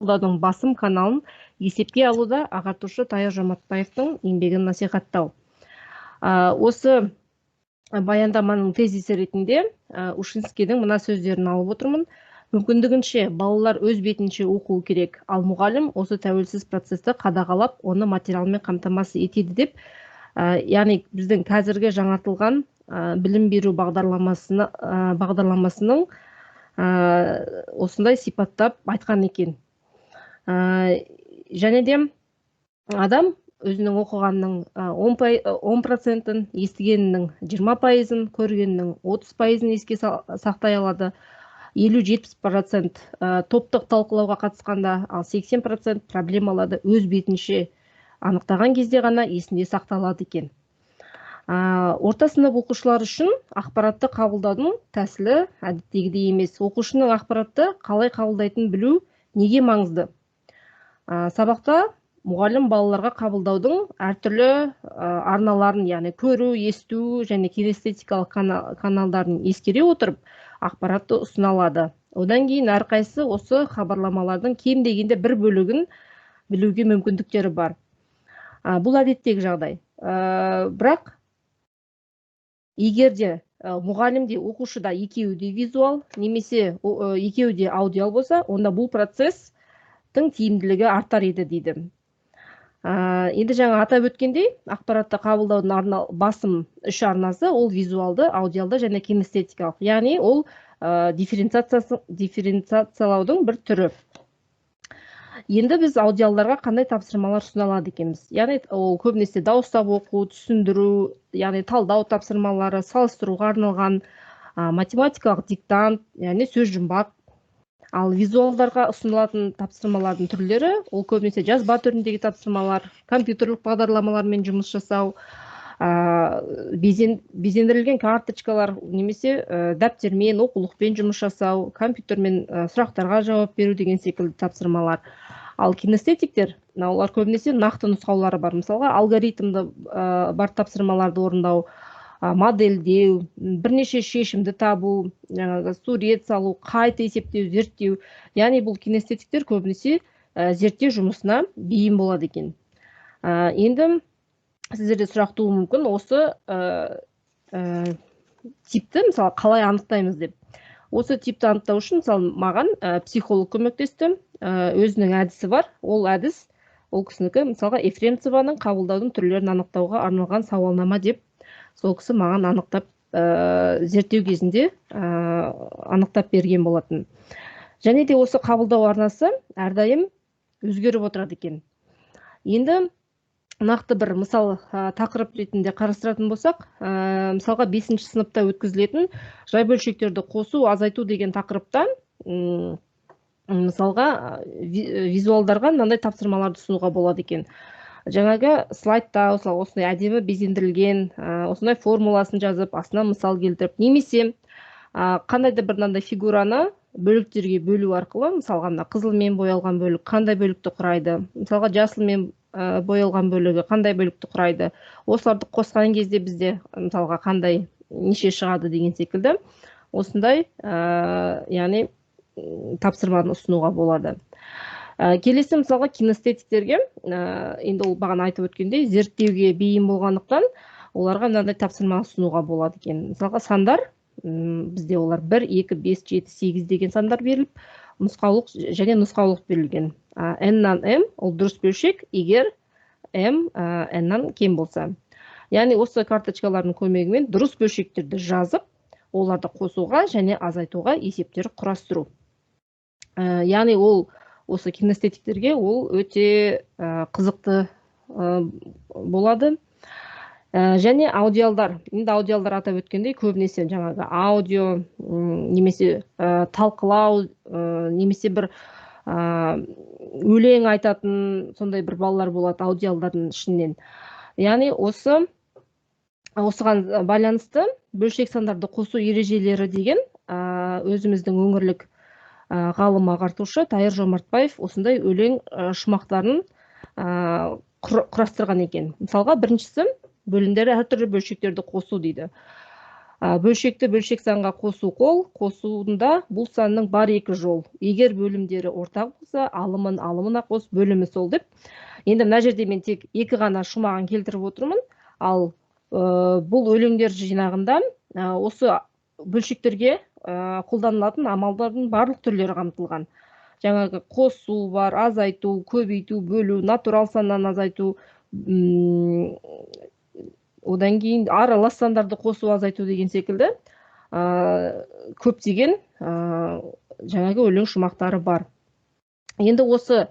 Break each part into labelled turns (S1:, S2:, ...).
S1: талқылаудың басым каналын есепке алуда ағартушы Тайыр Жомартбаевтың еңбегін насихаттау. Осы баяндаманың тезисі ретінде Ушинскийдің мына сөздерін алып отырмын. Мүмкіндігінше балалар өз бетінше оқуы керек, ал мұғалім осы тәуелсіз процесті қадағалап, оны материалмен қамтамасыз етеді деп, яғни біздің қазіргі жаңартылған білім беру бағдарламасының осындай сипаттап айтқан екен. Және де адам өзінің оқығанның 10%-ін, естігенінің 20%-ын, көргенінің 30%-ын еске сақтай алады. 50-70% топтық талқылауға қатысқанда, ал 80% проблемаларды өз бетінше анықтаған кезде ғана есінде сақталады екен. Орта сынып оқушылар үшін ақпаратты қабылдаудың тәсілі әдеттегідей емес. Оқушының ақпаратты қалай қабылдайтынын білу неге маңызды? Сабақта мұғалім балаларға қабылдаудың әртүрлі арналарын, яғни көру, есту және кинестетикалық каналдарын ескере отырып, ақпаратты ұсыналады. Одан кейін әрқайсысы осы хабарламалардың кем дегенде бір бөлігін білуге мүмкіндіктері бар. Бұл әдеттегі жағдай. Бірақ егер де мұғалімде, оқушыда екеуі де визуал, немесе екеуі де аудиал болса, онда бұл процесстің тиімділігі артар еді дейді. Енді жаңа атап өткендей, ақпаратты қабылдаудың басым үш арнасы ол визуалды, аудиалды және кинестетикалық. Яғни ол дифференциациялаудың бір түрі. Енді біз аудиалдарға қандай тапсырмалар ұсыналады екенбіз? Яғни ол көбінесе дауыстап оқу, түсіндіру, яғни талдау тапсырмалары, салыстыруға арналған математикалық диктант, яғни сөз жұмбақ. Ал визуалдарға ұсынылатын тапсырмалардың түрлері, ол көбінесе жазба түріндегі тапсырмалар, компьютерлік бағдарламалармен жұмыс жасау, безендірілген карточкалар, немесе дәптермен, оқулықпен жұмыс жасау, компьютермен сұрақтарға жауап беру деген секілді тапсырмалар. Ал кинестетиктер, олар көбінесе нақты нұсқаулары бар. Мысалға, алгоритмді бар тапсырмаларды орындау, модельдеу, бірнеше шешімді табу, сурет салу, қайта есептеу, зерттеу. Яғни бұл кинестетиктер көбінесе зерттеу жұмысына бейім болады екен. Енді сіздерде сұрақ тууы мүмкін, осы типті мысалы қалай анықтаймыз деп. Осы типті анықтау үшін мысалы маған психолог көмектесті, өзінің әдісі бар. Ол әдіс, ол кісінікі, мысалға Ефремцеваның қабылдаудың түрлерін анықтауға арналған сауалнама деп, сол кісі маған анықтап, зерттеу кезінде анықтап берген болатын. Және де осы қабылдау арнасы әрдайым өзгеріп отырады екен. Енді нақты бір мысал тақырып ретінде қарастыратын болсақ, мысалға 5-ші сыныпта өткізілетін жай бөлшектерді қосу, азайту деген тақырыптан мысалға визуалдарға мынандай тапсырмаларды ұсынуға болады екен. Жаңағы слайдта осындай әдемі безендірілген, осындай формуласын жазып, астына мысал келтіріп, немесе қандай да бір мынандай фигураны бөліктерге бөлу арқылы, мысалға қызылмен боялған бөлік қандай бөлікті құрайды, мысалға жасылмен боялған бөлігі қандай бөлікті құрайды. Осыларды қосқан кезде бізде мысалға қандай неше шығады деген секілді осындай яғни тапсырманы ұсынуға болады. Келесі мысалға кинестетиктерге, енді ол бағана айтып өткендей, зерттеуге бейім болғандықтан оларға мынандай тапсырма ұсынуға болады екен. Мысалға сандар, бізде олар 1, 2, 5, 7, 8 деген сандар беріліп, нұсқаулық және нұсқаулық берілген. N-нан M ол дұрыс бөлшек, егер M N-нан кем болса. Яғни осы карточкалардың көмегімен дұрыс бөлшектерді жазып, оларды қосуға және азайтуға есептер құрастыру. Яғни ол осы кинестетиктерге ол өте қызықты болады. Және аудиалдар. Енді аудиалдар атап өткендей, көбінесе жаңағы аудио, немесе талқылау, немесе бір өлең айтатын сондай бір балалар болады аудиалдардың ішінен. Яғни осыған байланысты бөлшек сандарды қосу ережелері деген өзіміздің өңірлік ғалым ағартушы Тайыр Жомартбаев осындай өлең шумақтарын құрастырған екен. Мысалға, біріншісі бөлімдері әртүрлі бөлшектерді қосу дейді. Бөлшекті бөлшек санға қосу қол, қосуында бұл санның бар екі жол. Егер бөлімдері ортақ болса, алымын алымына қос, бөлімі сол деп. Енді мына жерде мен тек екі ғана шумағын келтіріп отырмын. Ал бұл өлеңдер жинағында осы бөлшектерге қолданылатын амалдардың барлық түрлері қамтылған. Жаңағы қосу бар, азайту, көбейту, бөлу, натурал саннан азайту, одан кейін аралас сандарды қосу, азайту деген секілді көптеген жаңағы өлең шумақтары бар. Енді осы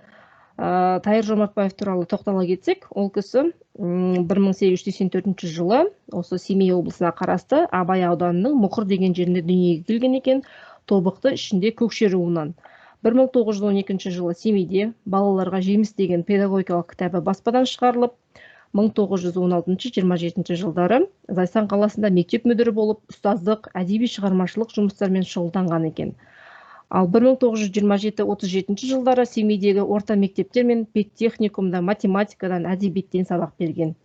S1: Тайыр Жомартбаев туралы тоқтала кетсек, ол кісі 1884 жылы осы Семей облысына қарасты Абай ауданының Мұқыр деген жерінде дүниеге келген екен, Тобықты ішінде Көкше руынан. 1912 жылы Семейде балаларға жеміс деген педагогикалық кітабы баспадан шығарылып, 1916-27 жылдары Зайсан қаласында мектеп мүдірі болып, ұстаздық, әдеби шығармашылық жұмыстармен шұғылданған екен. Ал 1927-37 жылдары Семейдегі орта мектептер мен педтехникумда математикадан, әдебиеттен сабақ берген.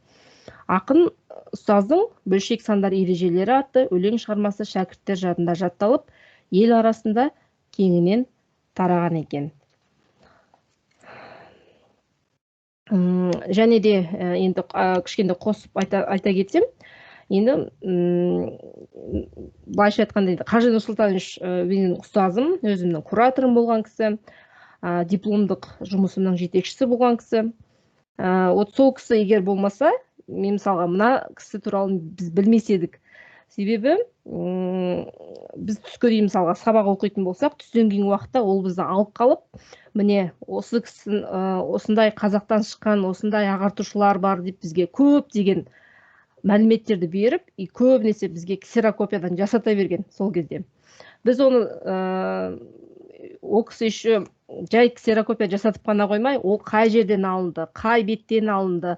S1: Ақын ұстаздың бөлшек сандар ережелері атты өлең шығармасы шәкірттер жадында жатталып, ел арасында кеңінен тараған екен. Және де енді кішкенде қосып айта кетсем, енді былайша айтқанда Қажы Нұрсұлтанович менің ұстазым, өзімнің кураторым болған кісі, дипломдық жұмысымның жетекшісі болған кісі. Сол кісі егер болмаса, мен мысалға мына кісі туралы біз білмес едік. Себебі біз түске дейін мысалға сабақ оқитын болсақ, түстен кейін уақытта ол бізді алып қалып, міне осы кісі осындай қазақтан шыққан осындай ағартушылар бар деп бізге көп деген мәліметтерді беріп, көбінесе бізге ксерокопиядан жасата берген сол кезде. Біз оны ол кісі еще жай ксерокопия жасатып қана қоймай, ол қай жерден алынды, қай беттен алынды,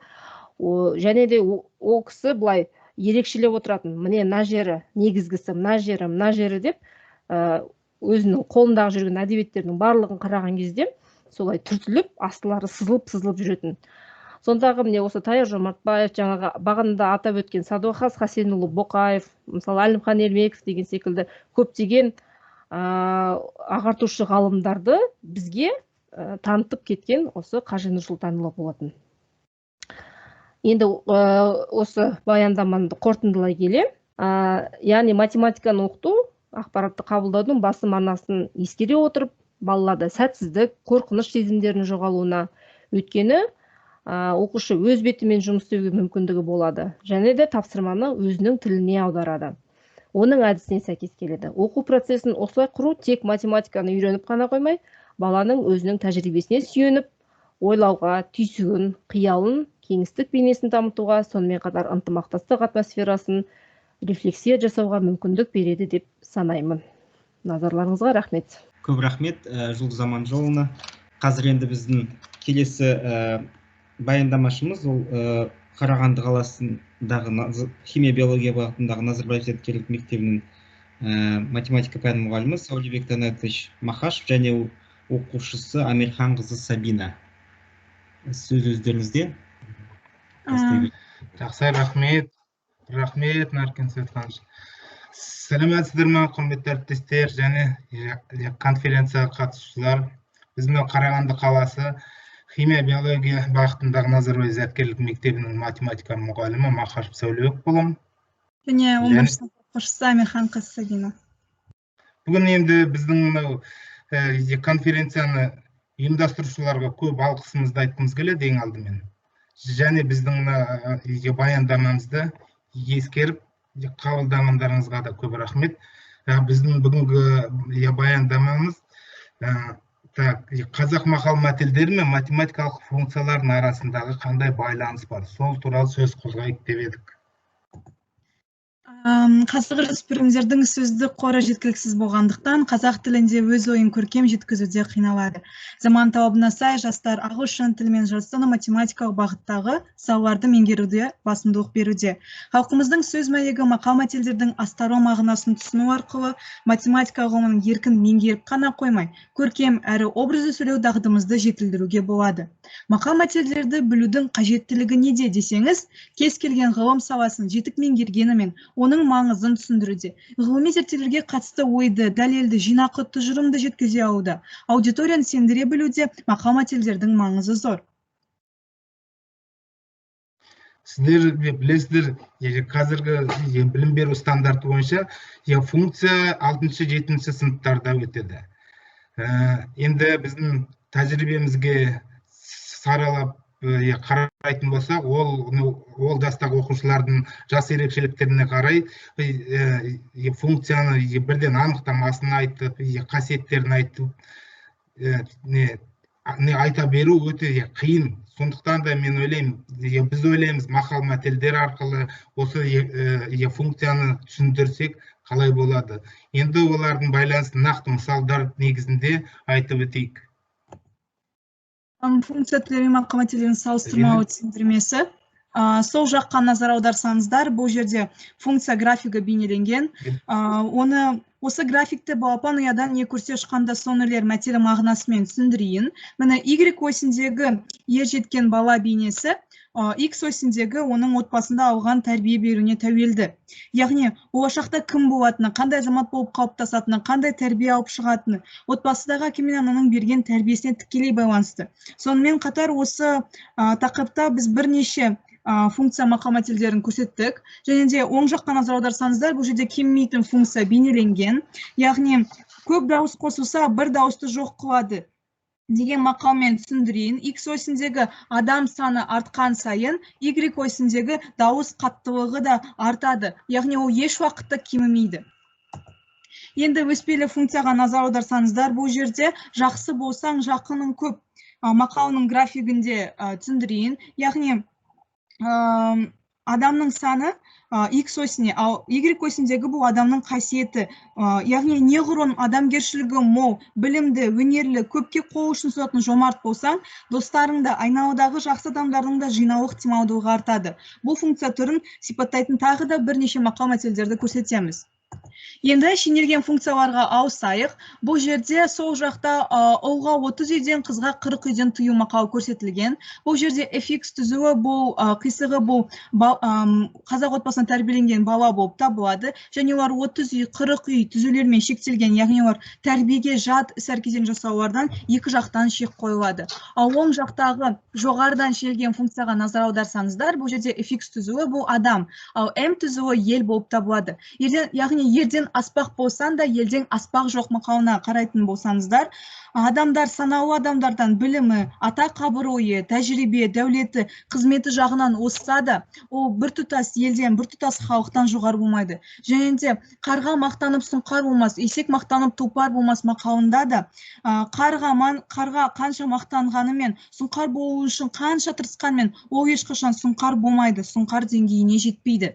S1: және де ол кісі былай ерекшелеп отыратын, міне мына жері негізгісі, мына жері деп өзінің қолындағы жүрген әдебиеттердің барлығын қараған кезде солай түртіліп, астылары сызылып жүретін. Сондағы міне осы Тайыр Жомартбаев, жаңағы бағында атап өткен Садуақас Хасенұлы Боқаев, мысалы Әлімхан Ермеков деген секілді көптеген ағартушы ғалымдарды бізге танытып кеткен осы Қажы Нұрсұлтанұлы болатын. Енді осы баяндаманы қорытындылай келе, яғни математиканы оқыту, ақпаратты қабылдаудың басты мағынасын ескере отырып, балаларда сәтсіздік, қорқыныш сезімдерінің жоғалуына, өйткені оқушы өз бетімен жұмыс істеуге мүмкіндігі болады, және де тапсырманы өзінің тіліне аударады. Оның әдісіне сәйкес келеді. Оқу процесін осылай құру тек математиканы үйреніп қана қоймай, баланың өзінің тәжірибесіне сүйеніп, ойлауға, түйсігін, қиялын, кеңістік бейнесін дамытуға, сонымен қатар ынтымақтастық атмосферасын рефлексия жасауға мүмкіндік береді деп санаймын. Назарларыңызға рахмет.
S2: Көп рахмет Жұлдыз Аманжоловна. Қазір енді біздің келесі баяндамашымыз ол Қарағанды қаласындағы химия биология бағытындағы Назарбаев зияткерлік мектебінің математика пәні мұғалімі Саулебек Танатович Махашев және оқушысы Амирхан қызы Сабина. Сөз өздеріңізде.
S3: Жақсы, рахмет Наркен Светханович. Сәлеметсіздер ме, құрметті әріптестер және конференцияға қатысушылар. Біздің Қарағанды қаласы химия биология бағытындағы Назарбаев зияткерлік мектебінің математика мұғалімі Махашев Саулебек боламын.
S4: Және 11 сынып оқушысы Амирхан қызы Сабина.
S3: Бүгін енді біздің конференцияны ұйымдастырушыларға көп алғысымызды айтқымыз келеді ең алдымен. Және біздің баяндамамызды ескеріп қабылдағандарыңызға да көп рахмет. Біздің бүгінгі баяндамамыз қазақ мақал мәтелдері мен математикалық функциялардың арасындағы қандай байланыс бар, сол туралы сөз қозғайық деп едік.
S4: Қазіргі жасөспірімдердің сөздік қоры жеткіліксіз болғандықтан, қазақ тілінде өз ойын көркем жеткізуде қиналады. Заман талабына сай жастар ағылшын тілімен жарыстаны математикалық бағыттағы салаларды меңгеруде басымдылық беруде. Халқымыздың сөз мәйегі мақал мәтелдердің астарлы мағынасын түсіну арқылы математика ғылымын еркін меңгеріп қана қоймай, көркем әрі образды сөйлеу дағдымызды жетілдіруге болады. Мақал мәтелдерді білудің қажеттілігі неде десеңіз, кез келген ғылым саласын жетік меңгергенімен оның маңызын түсіндіруде. Ғылыми зерттеулерге қатысты ойды, дәлелді, жинақы, тұжырымды жеткізе алуда, аудиторияны сендіре білуде мақал мәтелдердің маңызы зор.
S3: Сіздер білесіздер, қазіргі білім беру стандарты бойынша функция 6-7 сыныптарда өтеді. Енді біздің тәжірибемізге саралап қарайтын болсақ, ол жастағы оқушылардың жас ерекшеліктеріне қарай функцияны бірден анықтамасын айтып, қасиеттерін айтып, айта беру өте қиын. Сондықтан да мен ойлаймын, біз ойлаймыз мақал мәтелдер арқылы осы функцияны түсіндірсек қалай болады. Енді олардың байланысын нақты мысалдар негізінде айтып өтейік.
S4: Функция түрлері мен мақал мәтелдердің салыстырмалы түсіндірмесі. Сол жаққа назар аударсаңыздар, бұл жерде функция графигі бейнеленген. Осы графикті балапан ұядан не көрсе ұшқанда сонылер мәтелі мағынасымен түсіндірейін. Міне Y осіндегі ер жеткен бала бейнесі, X осіндегі оның отбасында алған тәрбие беруіне тәуелді. Яғни, болашақта кім болатыны, қандай азамат болып қалыптасатыны, қандай тәрбие алып шығатыны, отбасыдағы әке мен ананың берген тәрбиесіне тікелей байланысты. Сонымен қатар осы тақырыпта біз бірнеше функция мақал мәтелдерін көрсеттік. Және де оң жаққа назар аударсаңыздар, бұл жерде кеммейтін функция бейнеленген. Яғни, көп дауыс қосылса, бір дауысты жоқ қылады деген мақалмен түсіндірейін. X осіндегі адам саны артқан сайын, Y осіндегі дауыс қаттылығы да артады. Яғни, ол еш уақытта кемімейді. Енді өспелі функцияға назар аударсаңыздар, бұл жерде жақсы болсаң, жақының көп мақалының графигінде түсіндірейін. Яғни, адамның саны X осіне, ал Y осіндегі бұл адамның қасиеті. Яғни, неғұрын адамгершілігі мол, білімді, өнерлі, көпке қол ұшын созатын жомарт болсаң, достарың да, айналадағы жақсы адамдардың да жинау ықтималдылығы артады. Бұл функция түрін сипаттайтын тағы да бірнеше мақал мәтелдерді көрсетеміз. Енді шенелген функцияларға ауысайық. Бұл жерде сол жақта ұлға 30 үйден, қызға 40 үйден тыю мақалы көрсетілген. Бұл жерде FX түзуі, бұл қисығы бұл қазақ отбасына тәрбиеленген бала болып табылады. Және олар 30 үй, 40 үй түзулермен шектелген, яғни олар тәрбиеге жат іс-әрекеттен жасаулардан екі жақтан шек қойылады. Ал оң жақтағы жоғарыдан шенелген функцияға назар аударсаңыздар, бұл жерде FX түзуі бұл адам, ал M түзуі ел болып табылады. Яғни ерден аспақ болсан да, елден аспақ жоқ мақалына қарайтын болсаңыздар, адамдар санаулы адамдардан білімі, атақ абыройы, тәжірибе, дәулеті, қызметі жағынан осса да, ол біртұтас елден, біртұтас халықтан жоғары болмайды. Және де қарға мақтанып сұңқар болмас, есек мақтанып тұлпар болмас мақалында да, қарға қанша мақтанғанымен, сұңқар болу үшін қанша тырысқанмен, ол ешқашан сұңқар болмайды, сұңқар деңгейіне жетпейді.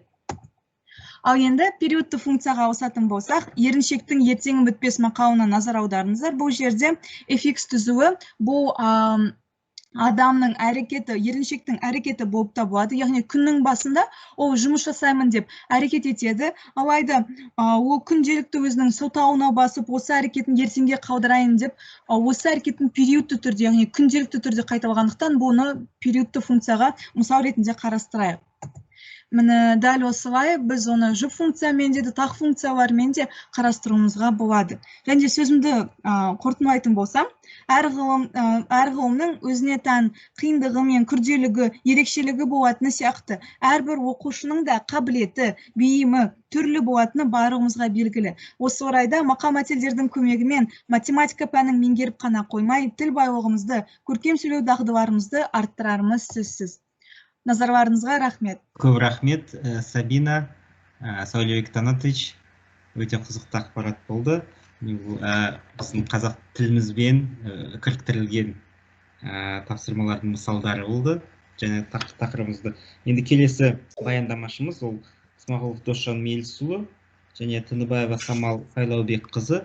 S4: Ал енді периодты функцияға ауысатын болсақ, еріншектің ертеңі бітпес мақалына назар аударыңыздар. Бұл жерде FX түзуі бұл адамның әрекеті, еріншектің әрекеті болып табылады. Яғни күннің басында ол жұмыс жасаймын деп әрекет етеді. Алайда ол күнделікті өзінің сылтауына басып, осы әрекетін ертеңге қалдырайын деп, осы әрекетін периодты түрде, яғни күнделікті түрде қайталағандықтан бұны периодты функцияға мысал ретінде қарастырайық. Міне дәл осылай біз оны жұп функциямен де, тақ функциялармен де қарастыруымызға болады. Және сөзімді қорытындылайтын болсам, әр ғылымның өзіне тән қиындығы мен күрделігі, ерекшелігі болатыны сияқты, әрбір оқушының да қабілеті, бейімі, түрлі болатыны барлығымызға белгілі. Осы орайда мақал мәтелдердің көмегімен математика пәнін меңгеріп қана қоймай, тіл байлығымызды, көркем сөйлеу дағдыларымызды арттырарымыз сөзсіз. Назарларыңызға рахмет.
S2: Көп рахмет, Сабина, Саулебек Танатович. Өте қызықты ақпарат болды. Біздің қазақ тілімізбен кіріктірілген тапсырмалардың мысалдары болды. Және тақырыбымызды. Енді келесі баяндамашымыз ол Смағұлов Досжан Мелісұлы және Тыныбаева Самал Сайлаубек қызы.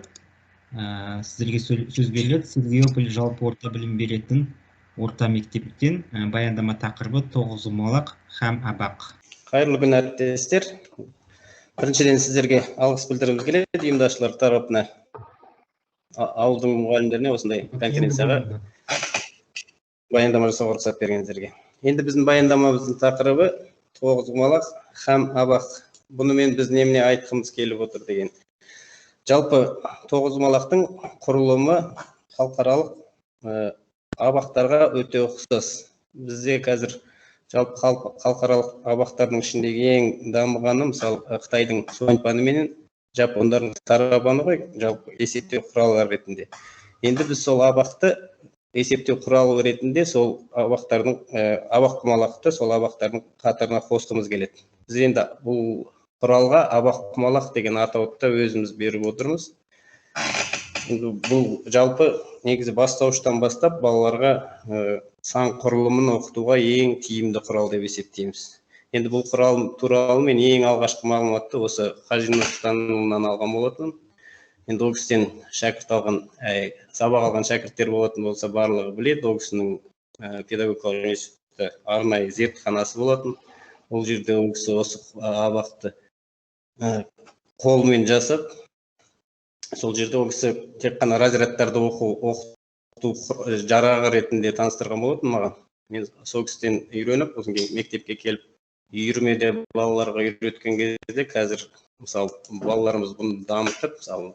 S2: Сіздерге сөз беріледі. Сергеополь жалпы орта білім беретін орта мектептен баяндама тақырыбы тоғызқұмалақ һәм абақ.
S5: Қайырлы күн әріптестер. Біріншіден сіздерге алғыс білдіргім келеді ұйымдастырушылар тарапынан. Ауылдың мұғалімдеріне осындай конференцияға баяндама жасауға рұқсат бергендерге. Енді біздің баяндамамыздың тақырыбы тоғызқұмалақ һәм абақ. Бұнымен біз немене айтқымыз келіп отыр деген. Жалпы тоғызқұмалақтың құрылымы халықаралық абақтарға өте ұқсас. Бізде қазір жалпы халықаралық абақтардың ішіндегі ең дамығаны мысалы Қытайдың Соньпаны менен жапондардың тарабаны ғой, жалпы есептеу құралы ретінде. Енді біз сол абақты есептеу құралы ретінде сол абақтардың абақ-құмалақты сол абақтардың қатарына қосқымыз келеді. Біз енді бұл құралға абақ-құмалақ деген атауды өзіміз беріп отырмыз. Бұл жалпы негізі бастауыштан бастап балаларға сан құрылымын оқытуға ең тиімді құрал деп есептейміз. Енді бұл құрал туралы мен ең алғашқы мағлұматты осы Қажы Нұрсұлтанұлынан алған болатын. Енді ол кісіден шәкірт алған, сабақ алған шәкірттер болатын болса барлығы біледі. Ол кісінің педагогикалық университеті арнайы зертханасы болатын. Ол жерде ол кісі осы абақты қолмен жасап, сол жерде ол кісі тек қана разрядтарды оқыту жарағы ретінде таныстырған болатын маған. Мен сол кісіден үйреніп, одан кейін мектепке келіп, үйірмеде балаларға үйреткен кезде қазір мысалы балаларымыз бұны дамытып, мысалы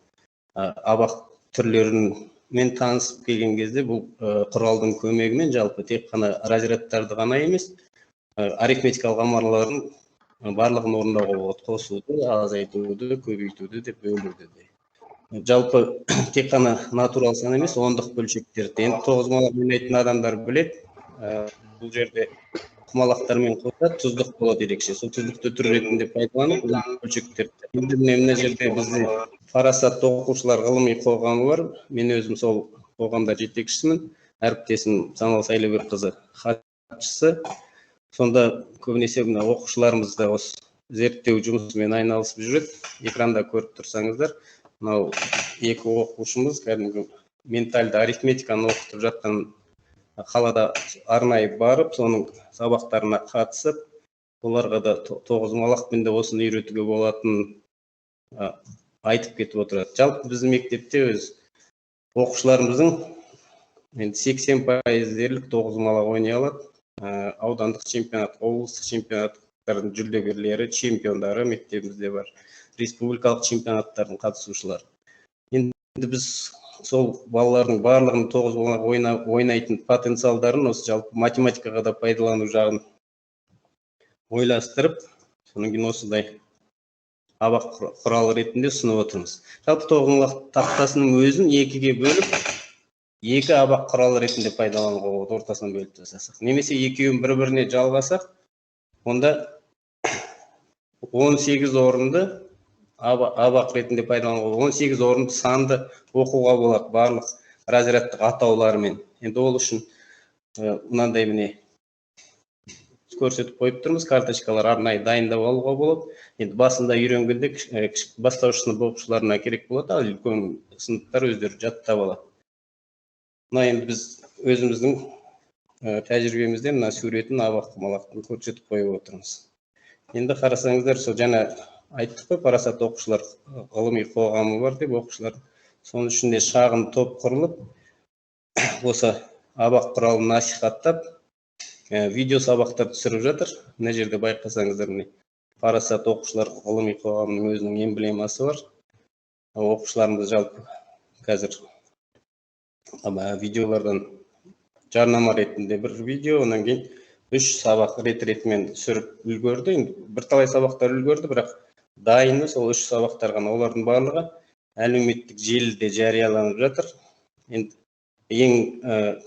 S5: абақ түрлерімен танысып келген кезде бұл құралдың көмегімен жалпы тек қана разрядтарды ғана емес, арифметикалық амалдардың барлығын орындауға болады. Қосуды, азайтуды, көбейтуді деп бөлуді де. Жалпы тек қана натурал сан емес, ондық бөлшектерді. Енді тоғызқұмалақ ойнайтын адамдар біледі. Бұл жерде құмалақтармен қоса тұздық болады ерекше. Сол тұздықты түр ретінде пайдаланып, бөлшектерді. Енді мына жерде бізде парасатты оқушылар ғылыми қоғамы бар. Мен өзім сол қоғамда жетекшісімін. Әріптесім Санал Сайлаубекқызы хатшысы. Сонда көбінесе оқушыларымыз да осы зерттеу жұмысымен айналысып жүреді. Экранда көріп тұрсаңыздар, мынау екі оқушымыз кәдімгі ментальды арифметиканы оқытып жатқан қалада арнайы барып, соның сабақтарына қатысып, оларға да тоғызқұмалақпен де осыны үйретуге болатынын айтып кетіп отырады. Жалпы біздің мектепте өз оқушыларымыздың 80% дерлік тоғызқұмалақ ойнай алады. Аудандық чемпионат, облыстық чемпионаттардың жүлдегерлері, чемпиондары мектебімізде бар. Республикалық чемпионаттардың қатысушылары. Енді біз сол балалардың барлығын тоғызқұмалақ ойнайтын потенциалдарын осы жалпы математикаға да пайдалану жағын ойластырып, содан кейін осындай абақ құралы ретінде ұсынып отырмыз. Жалпы тоғызқұмалақ тақтасының өзін екіге бөліп, екі абақ құралы ретінде пайдалануға болады, ортасынан бөліп жасасақ. Немесе екеуін бір-біріне жалғасақ, онда 18 орынды абақ ретінде пайдалануға, 18 орынды санды оқуға болады барлық разрядтық атауларымен. Енді ол үшін мынандай міне көрсетіп қойып тұрмыз, карточкалар арнайы дайындап алуға болады. Енді басында үйренгенде бастауыш сынып оқушыларына керек болады, ал үлкен сыныптар өздері жаттап алады. Мына енді біз өзіміздің тәжірибемізден мына суретін абақ-құмалақтың көрсетіп қойып отырмыз. Енді қарасаңыздар, сол жаңа айттық қой, парасатты оқушылар ғылыми қоғамы бар деп оқушылар. Соның ішінде шағын топ құрылып, осы абақ құралын насихаттап, видео сабақтар түсіріп жатыр. Мына жерде байқасаңыздар, парасатты оқушылар ғылыми қоғамының өзінің эмблемасы бар. Оқушыларымыз жалпы қазір видеолардан жарнама ретінде бір видео, онан кейін 3 сабақ рет-ретімен түсіріп үлгерді. Бірталай сабақтар үлгерді, бірақ дайыны сол 3 сабақтар ғана. Олардың барлығы әлеуметтік желіде жарияланып жатыр. Енді ең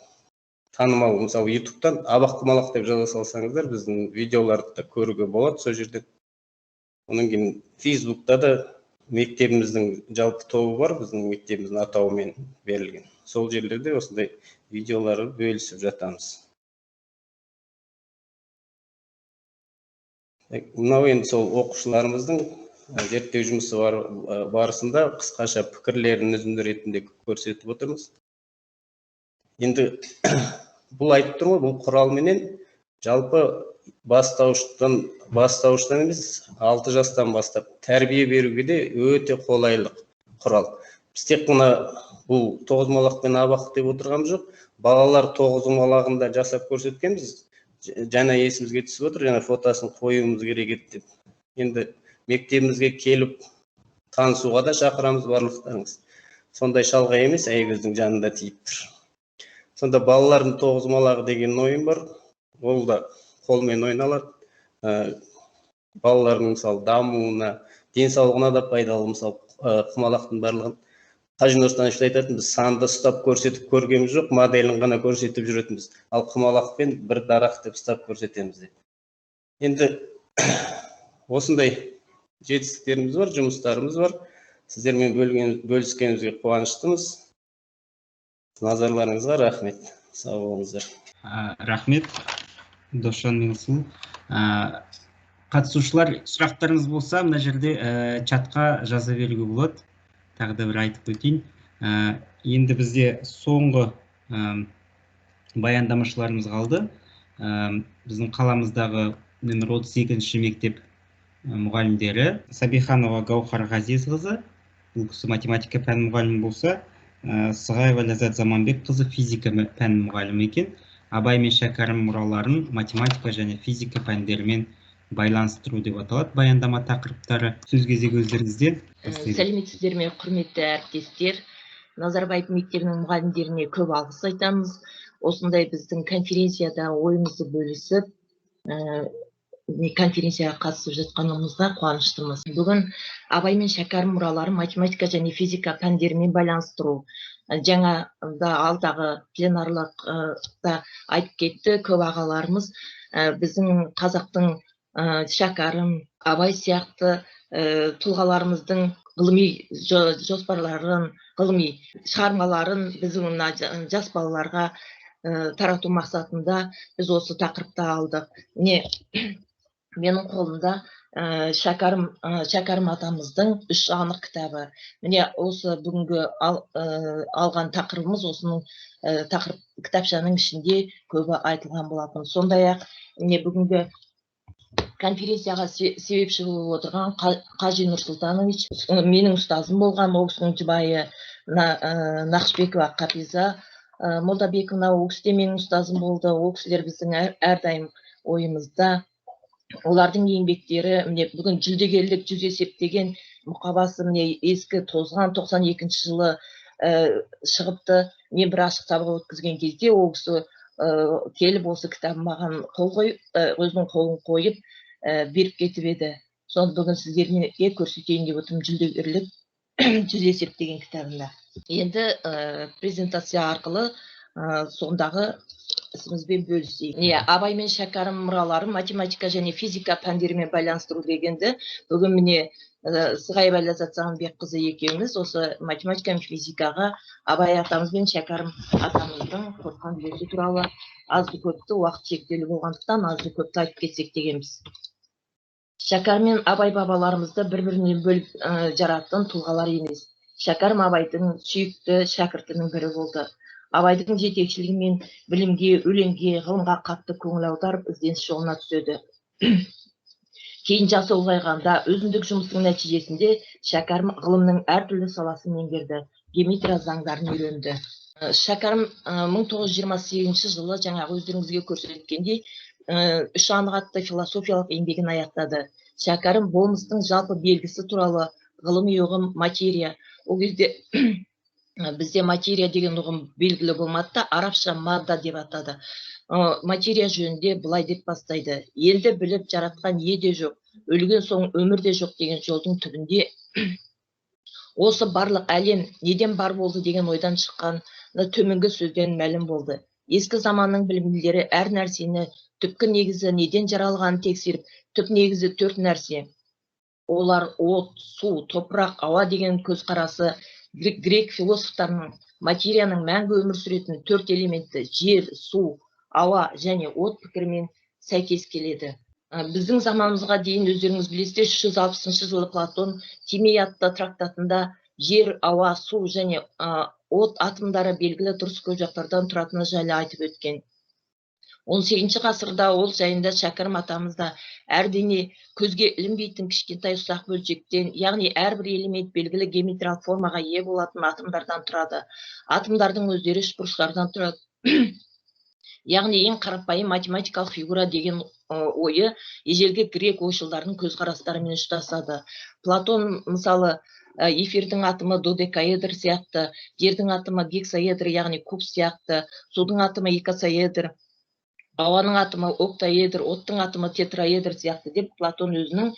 S5: танымал, мысалы YouTube'тан абақ-құмалақ деп жаза салсаңыздар, біздің видеоларды да көруге болады сол жерде. Онан кейін Facebook'та да мектебіміздің жалпы тобы бар, біздің мектебіміздің атауымен берілген. Сол жерлерде осындай видеолары бөлісіп жатамыз. Мынау енді сол оқушыларымыздың зерттеу жұмысы барысында қысқаша пікірлерін үзінді ретінде көрсетіп отырмыз. Енді бұл айтып тұрмын, бұл құралменен жалпы бастауыштан емес, 6 жастан бастап тәрбие беруге де өте қолайлық құрал. біз тек қана бұл тоғызқұмалақ пен абақ деп отырғанымыз жоқ. Балалар тоғызқұмалағында жасап көрсеткенбіз. Жаңа есімізге түсіп отыр, жаңа фотосын қоюымыз керек еді деп. Енді мектебімізге келіп танысуға да шақырамыз барлықтарыңыз. Сондай шалғай емес, Аягөздің жанында тиіп тұр. Сонда балалардың тоғызқұмалағы деген ойын бар. Ол да қолмен ойналады. Балалардың мысалы дамуына, денсаулығына да пайдалы. Мысалы құмалақтың барлығын Қажы Нұрстанович айтатын, біз санды ұстап көрсетіп көргеніміз жоқ, моделін ғана көрсетіп жүретінбіз. Ал құмалақпен бір дарақ деп ұстап көрсетеміз деп. Енді осындай жетістіктеріміз бар, жұмыстарымыз бар. Сіздермен бөліскенімізге қуаныштымыз. Назарларыңызға рахмет. Сау болыңыздар.
S2: Рахмет, Досжан Меңсұлу. Қатысушылар, сұрақтарыңыз болса, мына жерде чатқа жаза беруге болады. Тағы да бір айтып өтейін. Енді бізде соңғы баяндамашыларымыз қалды. Біздің қаламыздағы нөмір 32-ші мектеп мұғалімдері Сабиханова Гаухар Ғазизқызы, бұл кісі математика пән мұғалімі болса, Сығаева Ләззат Заманбекқызы физика пән мұғалімі екен. Абай мен Шәкәрім мұраларын математика және физика пәндерімен байланыстыру деп аталады баяндама тақырыптары. Сөз кезегі өздеріңізде.
S6: Сәлеметсіздер ме, құрметті әріптестер. Назарбаев мектебінің мұғалімдеріне көп алғыс айтамыз. Осындай біздің конференцияда ойымызды бөлісіп, конференцияға қатысып жатқанымызға қуаныштымыз. Бүгін Абай мен Шәкәрім мұраларын математика және физика пәндерімен байланыстыру. Жаңа да алдағы пленарлықта айтып кетті көп ағаларымыз. Біздің қазақтың Шәкәрім, Абай сияқты тұлғаларымыздың ғылыми жоспарларын, ғылыми шығармаларын біздің жас балаларға тарату мақсатында біз осы тақырыпта алдық. Менің қолымда Шәкәрім атамыздың үш анық кітабы. Міне осы бүгінгі алған тақырыбымыз осының тақырып кітапшаның ішінде көбі айтылған болатын. Сондай-ақ бүгінгі конференцияға себепші болып отырған Қажи Нұрсұлтанович, менің ұстазым болған, ол кісінің жұбайы Нақышбекова Қапиза Молдабековна, ол кісі де менің ұстазым болды. Ол кісілер біздің әрдайым ойымызда. Олардың еңбектері бүгін жүлдегерлік жүз есептеген мұқабасы ескі тозған 92 жылы шығыпты. Мен бір ашық сабақ өткізген кезде ол кісі келіп осы кітабын маған өзінің қолын қойып беріп кетіп еді. Соны бүгін сіздерге көрсетейін деп отырмын жүлдегерлік жүз есептеген кітабында. Енді презентация арқылы сондағы ісімізбен бөлісейік. Абай мен Шәкәрім мұраларын математика және физика пәндерімен байланыстыру дегенді бүгін міне Сығаева Ләззат Заманбекқызы екеуміз осы математика мен физикаға Абай атамыз бен Шәкәрім атамыздың қосқан үлесі туралы азды көпті, уақыт шектеулі болғандықтан азды көпті айтып кетсек дегенбіз. Шәкәрім мен Абай бабаларымызды бір-бірінен бөліп жаратын тұлғалар емес. Шәкәрім Абайдың сүйікті шәкіртінің бірі болды. Абайдың жетекшілігімен білімге, өлеңге, ғылымға қатты көңіл аударып, ізденіс жолына түседі. Кейін жасы ұлғайғанда өзіндік жұмыстың нәтижесінде Шәкәрім ғылымның әртүрлі саласын меңгерді, геометрия заңдарын үйренді. Шәкәрім 1928 жылы жаңағы өздеріңізге көрсеткендей үш анық атты философиялық еңбегін аяқтады. Шәкәрім болмыстың жалпы белгісі туралы ғылыми ұғым материя. Ол кезде бізде материя деген ұғым белгілі болмады да, арабша мадда деп атады. Материя жөнінде былай деп бастайды. Елді біліп жаратқан еде жоқ, өлген соң өмірде жоқ деген жолдың түбінде осы барлық әлем неден бар болды деген ойдан шыққан төменгі сөзден мәлім болды. Ескі заманның білімділері әр нәрсені түпкі негізі неден жаралғанын тексеріп, түп негізі 4 нәрсе. Олар от, су, топырақ, ауа деген көзқарасы грек философтарының материяның мәңгі өмір сүретін 4 элементі жер, су, ауа және от пікірімен сәйкес келеді. Біздің заманымызға дейін өздеріңіз білесіздер 360 жылы Платон Тимей атты трактатында жер, ауа, су және от атомдары белгілі дұрыс көпжақтардан тұратыны жайлы айтып өткен. 18 ғасырда ол жайында Шәкәрім атамыз да әрдене көзге ілінбейтін кішкентай ұсақ бөлшектен, яғни әрбір элемент белгілі геометриялық формаға ие болатын атомдардан тұрады. Атомдардың өздері үшбұрыштардан тұрады. Яғни ең қарапайым математикалық фигура деген ойы ежелгі грек ойшылдарының көзқарастарымен ұштасады. Платон мысалы эфирдің атомы додекаэдр сияқты, жердің атомы гексаэдр, яғни куб сияқты, судың атомы икосаэдр, ауаның атомы октаэдр, оттың атомы тетраэдр сияқты деп Платон өзінің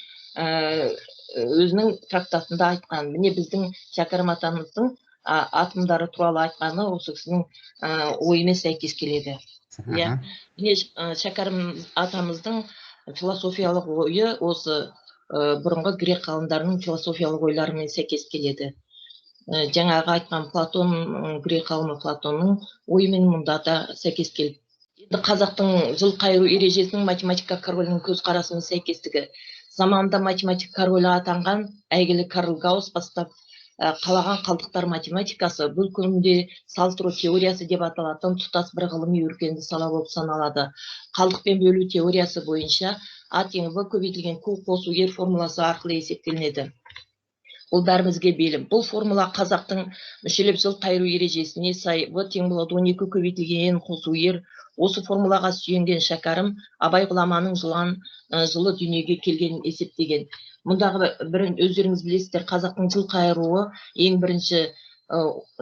S6: трактатында айтқан. Міне біздің Шәкәрім атамыздың атомдары туралы айтқаны осы кісінің ойымен сәйкес келеді. Міне Шәкәрім атамыздың философиялық ойы осы бұрынғы грек ғалымдарының философиялық ойларымен сәйкес келеді. Жаңағы айтқан Платон, грек ғалымы Платонның ойымен мұнда да сәйкес келді. Енді қазақтың жыл қайыру ережесінің математика королінің көзқарасымен сәйкестігі. Заманында математика королі атанған әйгілі Карл Гаусс бастап қалаған қалдықтар математикасы бұл күнде салыстыру теориясы деп аталатын тұтас бір ғылыми өркенді сала болып саналады. Қалдықпен бөлу теориясы бойынша А тең В көбейтілген Q қосу ер формуласы арқылы есептелінеді. Бұл бәрімізге белім. Бұл формула қазақтың мүшелеп жыл қайыру ережесіне сай В тең болады 12 көбейтілген N қосу ер. Осы формулаға сүйенген Шәкәрім Абай ғұламаның жылы дүниеге келгенін есептеген. Мұндағы өздеріңіз білесіздер, қазақтың жыл қайыруы ең бірінші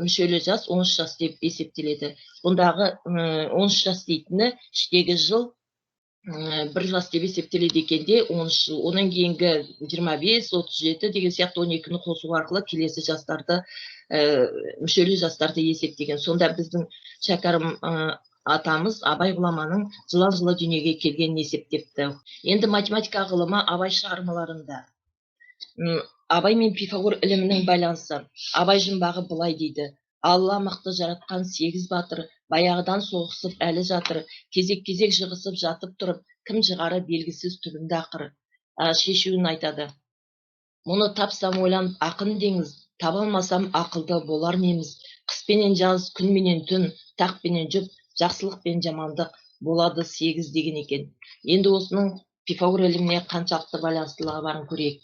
S6: мүшелі жас 13 жас деп есептеледі. Бұндағы 13 жас дейтіні іштегі жыл бір жас деп есептеледі екенде 13 жыл. Оның кейінгі 25, 37 деген сияқты 12-ні қосу арқылы келесі жастарды, мүшелі жастарды есептеген. Сонда біздің Шәкәрім атамыз Абай ғұламаның жылы дүниеге келгенін есептепті. Енді математика ғылымы Абай шығармаларында. Абай мен Пифагор ілімінің байланысы. Абай жұмбағы былай дейді. Алла мықты жаратқан 8 батыр, баяғыдан соғысып әлі жатыр, кезек-кезек жығысып жатып тұрып, кім жығары белгісіз түбінде ақыр. Шешуін айтады. Мұны тапсам ойланып ақын деңіз, табалмасам ақылды болар неміз. Қыспенен жаз, күнменен түн, тақпенен жұп, жақсылық пен жамандық болады 8 деген екен. Енді осының Пифагор іліміне қаншалықты байланыстылығы барын көрейік.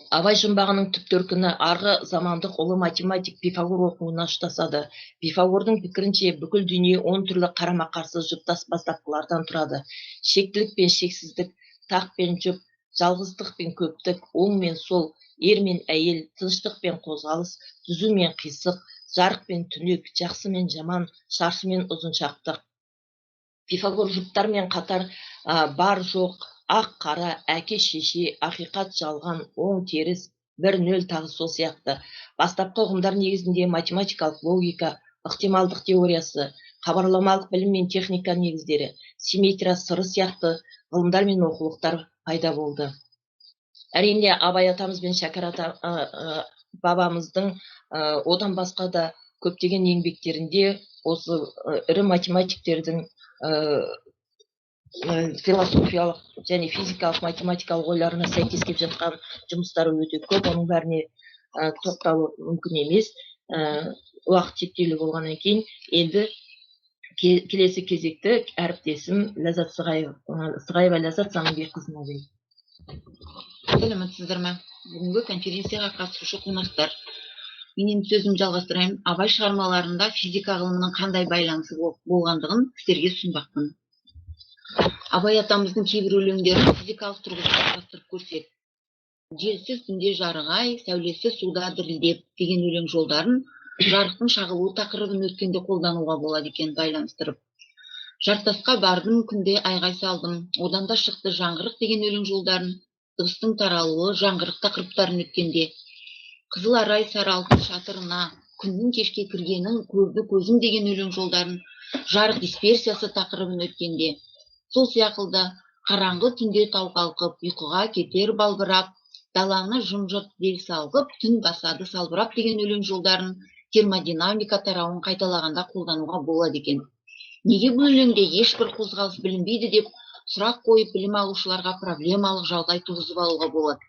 S6: Абай жұмбағының түп төркіні арғы замандық ұлы математик Пифагор оқуына ұштасады. Пифагордың пікірінше бүкіл дүние 10 түрлі қарама-қарсы жұптас бастапқылардан тұрады. Шектілік пен шексіздік, тақ пен жұп, жалғыздық пен көптік, оң мен сол, ер мен әйел, тыныштық пен қозғалыс, түзу мен қисық, жарық пен түнек, жақсы мен жаман, шаршы мен ұзыншақтық. Пифагор жұптармен қатар бар жоқ, ақ қара, әке шеше, ақиқат жалған, оң теріс, 1-0 тағы сол сияқты. Бастапқы ұғымдар негізінде математикалық логика, ықтималдық теориясы, хабарламалық білім мен техника негіздері, симметрия сыры сияқты ғылымдар мен оқулықтар пайда болды. Әрине Абай атамыз бен Шәкәрім бабамыздың одан басқа да көптеген еңбектерінде осы ірі математиктердің философиялық және физикалық математикалық ойларына сәйкес келіп жатқан жұмыстары өте көп. Оның бәріне тоқталу мүмкін емес. Уақыт шектеулі болғаннан кейін енді келесі кезекті әріптесім Ләззат Сығаева Ләззат Самынбекқызына берейін.
S7: Сәлеметсіздер ме? Бүгінгі конференцияға қатысушы қонақтар. Мен сөзімді жалғастырайын. Абай шығармаларында физика ғылымының қандай байланысы болғандығын сіздерге ұсынбақпын. Абай атамыздың кейбір өлеңдерін физикалық тұрғыда қарастырып көрсек, желсіз түнде жарық-ай, сәулесі суда дірілдеп деген өлең жолдарын жарықтың шағылуы тақырыбын өткенде қолдануға болады екен байланыстырып. Жартасқа бардым, күнде айғай салдым, одан да шықты жаңғырық деген өлең жолдарын, дыбыстың таралуы, жаңғырық тақырыптарын өткенде, қызыл арай сары алтын шатырына, күннің кешке кіргенін көрді көзім деген өлең жолдарын, жарық дисперсиясы тақырыбын өткенде, сол сияқылды қараңғы түнде тау қалқып, ұйқыға кетер балбырап, даланы жым-жырт дел салғып, түн басады салбырап деген өлең жолдарын термодинамика тарауын қайталағанда қолдануға болады екен. Неге бұл өлеңде ешбір қозғалыс білінбейді деп сұрақ қойып білім алушыларға проблемалық жағдай туғызып алуға болады.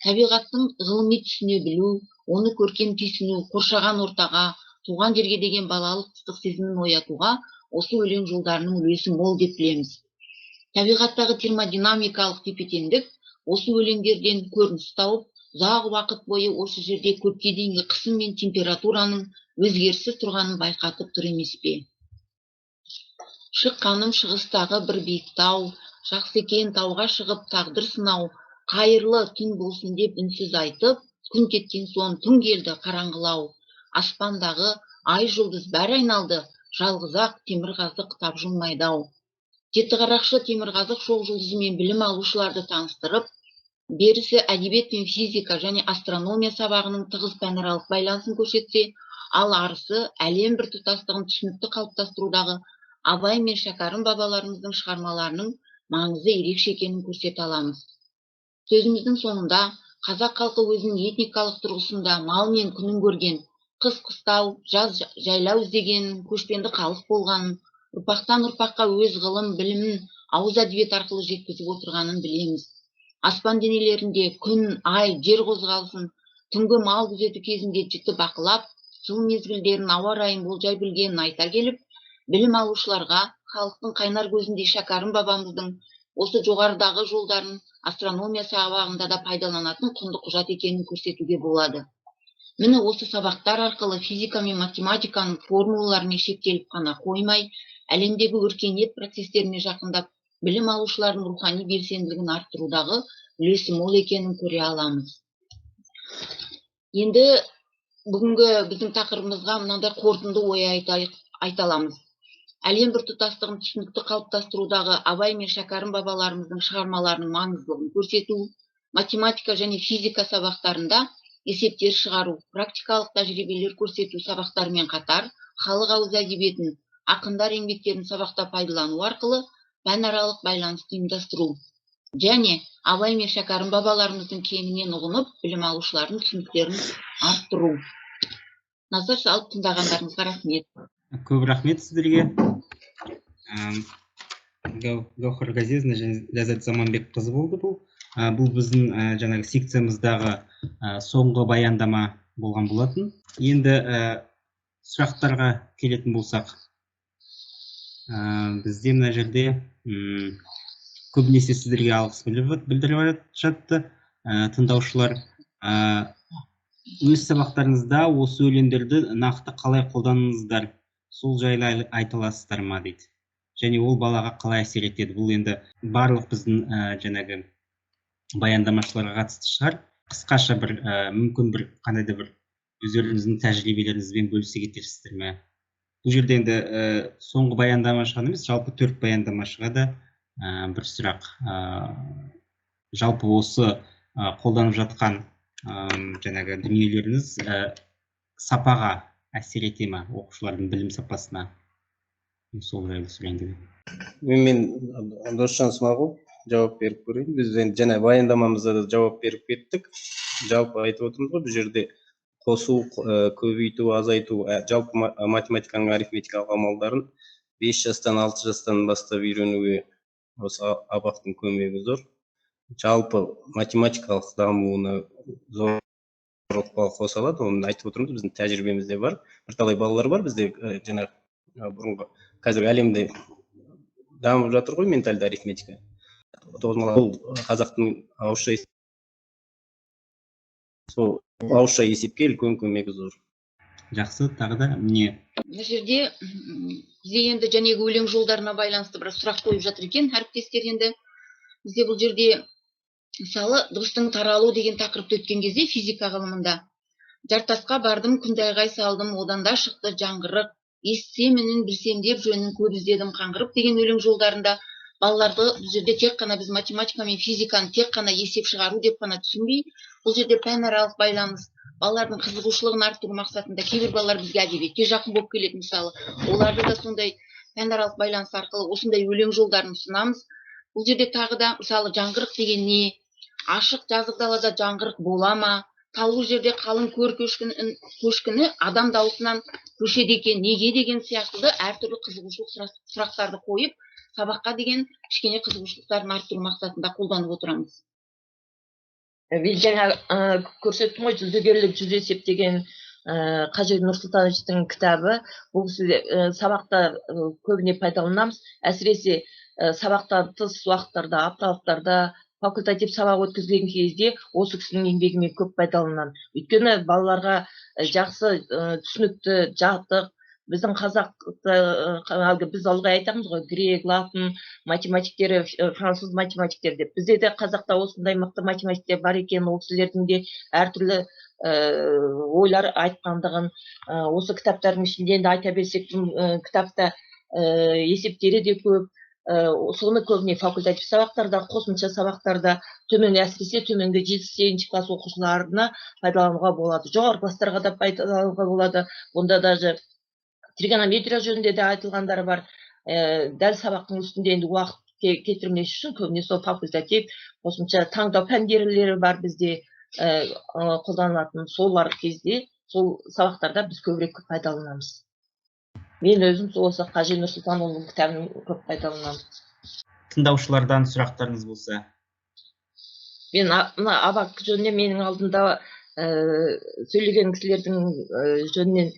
S7: Табиғаттың ғылыми түсіне білу, оны көркем түйсіну, қоршаған ортаға, туған жерге деген балалық ыстық сезімін оятуға, осы өлең жолдарының үлесі мол деп білеміз. Табиғаттағы термодинамикалық тепе-теңдік осы өлеңдерден көрініс тауып, ұзақ уақыт бойы осы жерде көпке дейінгі қысым мен температураның өзгеріссіз тұрғанын байқатып тұр емес пе? Шыққаным шығыстағы бір биік тау, жақсы екен тауға шығып тағдыр сынау, қайырлы түн болсын деп үнсіз айтып, күн кеткен соң түн келді қараңғылау. Аспандағы ай жұлдыз бәрі айналды, жалғыз-ақ темірқазық тапжылмайды-ау. Жетіқарақшы темірқазық шоқ жұлдызымен білім алушыларды таныстырып, берісі әдебиет пен физика және астрономия сабағының тығыз пәнаралық байланысын көрсетсе, ал арысы әлем біртұтастығын түсінікті қалыптастырудағы Абай мен Шәкәрім бабаларымыздың шығармаларының маңызы ерекше екенін көрсете аламыз. Сөзіміздің соңында қазақ халқы өзінің этникалық тұрғысында мал мен күнін көрген, қыс қыстау, жаз жайлау іздеген көшпенді халық болғанын, ұрпақтан ұрпаққа өз ғылым, білімін ауыз әдебиет арқылы жеткізіп отырғанын білеміз. Аспан денелерінде күн, ай, жер қозғалысын түнгі мал күзеті кезінде жіті бақылап, жыл мезгілдерін, ауа райын болжай білгенін айта келіп, білім алушыларға халықтың қайнар көзіндей Шәкәрім бабамыздың осы жоғарыдағы жолдарын астрономия сабағында да пайдаланатын құнды құжат екенін көрсетуге болады. Міне осы сабақтар арқылы физика мен математиканың формулаларымен шектеліп қана қоймай, әлемдегі өркениет процестеріне жақындап, білім алушылардың рухани белсенділігін арттырудағы үлесі мол екенін көре аламыз. Енді бүгінгі біздің тақырыбымызға мынандай қорытынды ой айта аламыз. Әлем біртұтастығын түсінікті қалыптастырудағы Абай мен Шәкәрім бабаларымыздың шығармаларының маңыздылығын көрсету, математика және физика сабақтарында есептер шығару, практикалық тәжірибелер көрсету сабақтарымен қатар, халық ауыз әдебиетін, ақындар еңбектерін сабақта пайдалану арқылы пәнаралық байланысты ұйымдастыру және Абай мен Шәкәрім бабаларымыздың кеңінен ұғынып, білім алушылардың түсініктерін арттыру. Назар салып тыңдағандарыңызға рахмет.
S2: Көп рахмет сіздерге. Гаухар Ғазизовна және Ләззат Заманбекқызы болды бұл. Бұл біздің жаңағы секциямыздағы соңғы баяндама болған болатын. Енді сұрақтарға келетін болсақ, бізде мына жерде көбінесе сіздерге алғыс білдіріп жатты тыңдаушылар. Өз сабақтарыңызда осы өлеңдерді нақты қалай қолданыңыздар, сол жайлы айта аласыздар ма дейді. Және ол балаға қалай әсер етеді. Бұл енді барлық біздің жаңағы баяндамашыларға қатысты шығар. Қысқаша бір мүмкін бір қандай да бір өздеріңіздің тәжірибелеріңізбен бөлісе кетесіздер ме? Бұл жерде енді соңғы баяндамашыға емес, жалпы 4 баяндамашыға да бір сұрақ. Жалпы осы қолданып жатқан жаңағы дүниелеріңіз сапаға әсер ете ме, оқушылардың білім сапасына? Сол жайлы сұрайын.
S5: Мен Досжан Смағұл жауап беріп көрейін. Біз енді жаңа баяндамамызда да жауап беріп кеттік. Жалпы айтып отырмыз ғой, бұл жерде қосу, көбейту, азайту, жалпы математиканың арифметикалық амалдарын 5 жастан 6 жастан бастап үйренуге осы абақтың көмегі зор. Жалпы математикалық дамуына зор ықпал қоса алады. Оны айтып отырмыз, біздің тәжірибемізде бар. Бірталай балалар бар бізде, жаңа бұрынғы қазір әлемде дамып жатыр ғой ментальды арифметика. Бұл қазақтың ауызша есепке үлкен көмегі зор.
S2: Жақсы, тағы да міне.
S7: Мына жерде бізде енді жәнегі өлең жолдарына байланысты бір сұрақ қойып жатыр екен әріптестер. Енді бізде бұл жерде мысалы дыбыстың таралу деген тақырыпты өткен кезде физика ғылымында жартасқа бардым, күндайғай салдым, одан да шықты жаңғырық, естісем үнін білсем деп жөнін көп іздедім қаңғырып деген өлең жолдарында балаларды бұл жерде тек қана біз математика мен физиканы тек қана есеп шығару деп қана түсінбей, бұл жерде пәнаралық байланыс, балалардың қызығушылығын арттыру мақсатында кейбір балалар бізге әдебиетке жақын болып келеді мысалы. Оларды да сондай пәнаралық байланыс арқылы осындай өлең жолдарын ұсынамыз. Бұл жерде тағы да мысалы жаңғырық деген не? Ашық жазық далада жаңғырық бола ма? Талғыл жерде қалың көр көшкіні адам даусынан көшеді екен, неге деген сияқты әртүрлі қызығушылық сұрақтарды қойып, сабаққа деген кішкене қызығушылықтарын арттыру мақсатында қолданып отырамыз.
S6: Жаңа көрсеттім ғой, жүзігерлік, жүз есептеген Қажы Нұрсұлтановичтің кітабы. Бұл сабақта көбіне пайдаланамыз. Әсіресе сабақтан тыс уақыттарда, апталықтарда, факультатив сабақ өткізген кезде осы кісінің еңбегімен көп пайдаланамын. Өйткені балаларға жақсы түсінікті, жаттық, біздің қазақта біз ылғи айтамыз ғой, грек, латын математиктері, француз математиктері деп. Бізде де қазақта осындай мықты математиктер бар екен, ол кісілердің де әртүрлі ойлар айтқандығын осы кітаптардың ішінде де айта берсек, кітапта есептері де көп. Соны көбіне факультатив сабақтарда, қосымша сабақтарда, әсіресе төменгі 7-8 класс оқушыларына пайдалануға болады. Жоғары класстарға да пайдалануға болады. Бұнда даже тригонометрия жөнінде де айтылғандары бар. Дәл сабақтың үстінде енді уақыт кетірмес үшін көбіне сол факультатив, қосымша таңдау пәндерлері бар бізде қолданылатын. Солар кезде, сол сабақтарда біз көбірек пайдаланамыз. Мен өзім осы Қажы Нұрсұлтанұлының кітабын көп пайдаланамын.
S2: Тыңдаушылардан сұрақтарыңыз болса?
S6: Мен абак жөніне менің алдында сөйлеген кісілердің жөнінен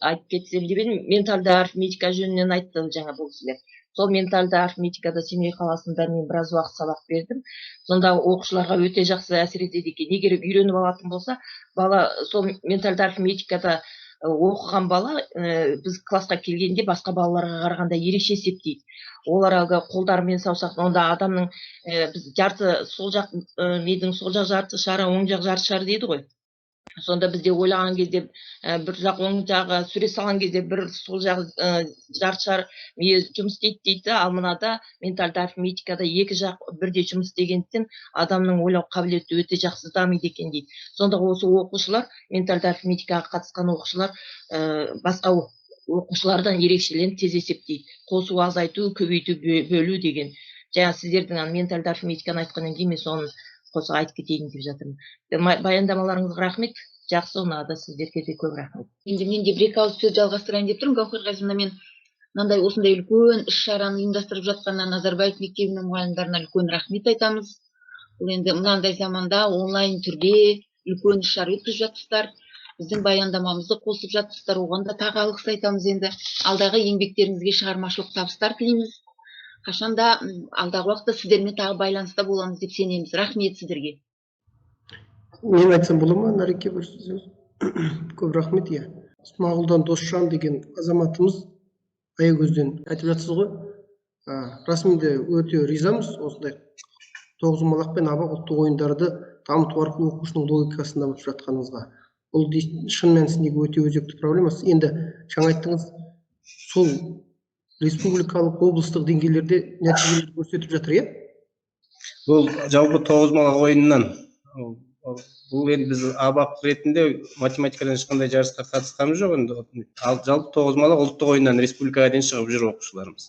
S6: айтып кетсем деп едім. Ментальды арифметика жөнінен айтты жаңа бұл кісілер. Сол ментальды арифметикада Семей қаласында мен біраз уақыт сабақ бердім. Сонда оқушыларға өте жақсы әсер етеді екен. Егер үйреніп алатын болса, бала сол ментальды арифметикада оқыған бала біз классқа келгенде басқа балаларға қарағанда ерекше есептейді. Олар әлгі қолдарымен саусақ, онда адамның біз жарты сол жақ мидың сол жақ жарты шары, оң жақ жарты шары дейді ғой. Сонда бізде ойлаған кезде бір жақ оң жағы суре салған кезде бір сол жақ жарты шар жұмыс істейді дейді. Ал мынада ментальды арифметикада екі жақ бірде жұмыс істегендіктен адамның ойлау қабілеті өте жақсы дамиды екен дейді. Сонда осы оқушылар, ментальды арифметикаға қатысқан оқушылар басқа оқушылардан ерекшеленіп тез есептейді. Қосу, азайту, көбейту, бөлу деген. Жаңа сіздердің ментальды арифметиканы айтқаннан кейін мен соны қоса айтып кетейін деп жатырмын. Баяндамаларыңызға рахмет. Жақсы, ұнады, сіздерге де көп рахмет.
S7: Енді мен де бір ауыз сөз жалғастырайын деп тұрмын. Гаухар Ғазизовна, мен мынандай осындай үлкен іс-шараны ұйымдастырып жатқанына Назарбаев мектебінің мұғалімдеріне үлкен рахмет айтамыз. Бұл енді мынандай заманда онлайн түрде үлкен іс-шара өткізіп жатсыздар. Біздің баяндамамызды қосып жатсыздар. Оған да тағы алғыс айтамыз. Енді алдағы еңбектеріңізге шығармашылық табыстар тілейміз. Қашанда алдағы уақытта сіздермен тағы байланыста боламыз деп сенеміз. Рахмет сіздерге.
S8: Мен айтсам бола ма, Нареке, бір сөз? Көп рахмет. Смағұлдан Досжан деген азаматымыз Аягөзден айтып жатсыз ғой. Расында өте ризамыз осындай тоғызқұмалақ пен абақ ұлттық ойындарды дамыту арқылы оқушының логикасын дамытып жатқаныңызға. Бұл шын мәнісіндегі өте өзекті проблемасы. Енді жаңа айттыңыз, сол республикалық, облыстық деңгейлерде нәтижелер көрсетіп жатыр,
S5: Бұл жалпы тоғызқұмалақ ойынынан. Бұл енді біз абақ ретінде математикадан ешқандай жарысқа қатысқанымыз жоқ. Ал жалпы тоғызқұмалақ ұлттық ойыннан республикаға дейін шығып жүр оқушыларымыз.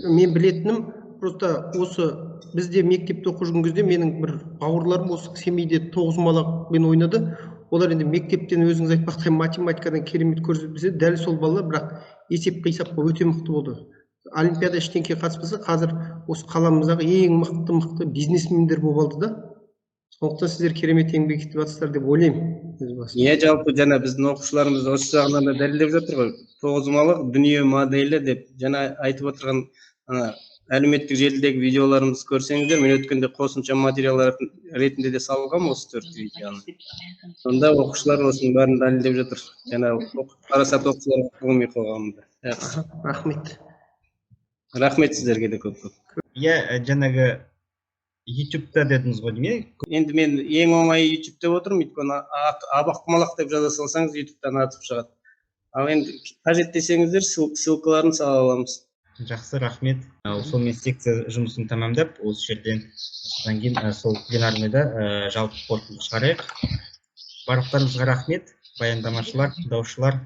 S8: Мен білетінім, просто осы бізде мектепте оқып жүрген кезде менің бір бауырларым осы Семейде тоғызқұмалақпен ойнады. Олар енді мектептен өзіңіз айтпақтай математикадан керемет көрсетпесе, дәл сол балалар бірақ есеп қисапқа өте мықты болды. Олимпиада ештеңке қатыспаса, қазір осы қаламыздағы ең мықты бизнесмендер болып алды да. Сондықтан сіздер керемет еңбек етіп жатсыздар деп ойлаймын.
S5: Жалпы жаңа біздің оқушыларымыз осы жағынан да дәлелдеп жатыр ғой. Тоғызқұмалақ дүние моделі деп жаңа айтып отырған әлеуметтік желідегі видеоларымызды көрсеңіздер, мен өткенде қосымша материалдар ретінде де салғам осы 4 видеоны. Сонда оқушылар осының бәрін дәлелдеп жатыр. Жаңа парасат оқушылар ғылыми қоғамында.
S8: Рахмет.
S5: Рахмет сіздерге де көп-көп.
S2: Жаңағы YouTube-та дедіңіз ғой, неме?
S5: Енді мен ең оңай YouTube деп отырмын, өйткені абақ-құмалақ деп жаза салсаңыз YouTube-тан атып шығады. Ал енді қажет десеңіздер, ссылкаларын сала аламыз.
S2: Жақсы, рахмет. Сонымен секция жұмысын тамамдап, осы жерден содан кейін сол пленарныйда жалпы қорытынды шығарайық. Барлықтарыңызға рахмет, баяндамашылар, тыңдаушылар.